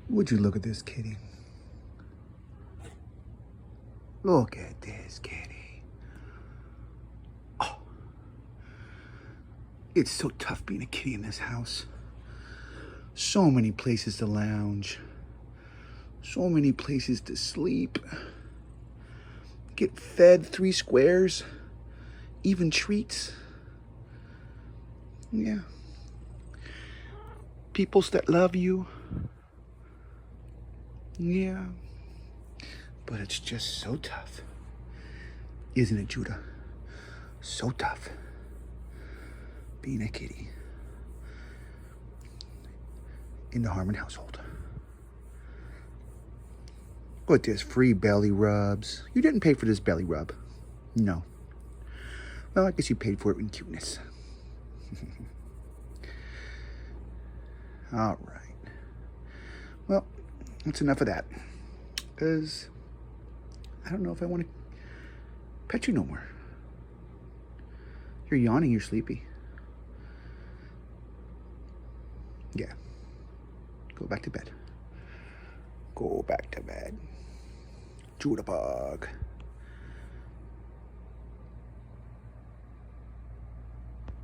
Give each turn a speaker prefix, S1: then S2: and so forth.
S1: Would you look at this kitty? Look at this kitty. Oh, it's so tough being a kitty in this house. So many places to lounge. So many places to sleep. Get fed 3 squares. Even treats. Yeah. People that love you. Yeah. But it's just so tough. Isn't it, Judah? So tough. Being a kitty. In the Harmon household. But there's free belly rubs. You didn't pay for this belly rub. No. Well, I guess you paid for it in cuteness. All right. Well, that's enough of that. Because I don't know if I want to pet you no more. You're yawning, you're sleepy. Yeah. Go back to bed. Go back to bed. Judah Bug.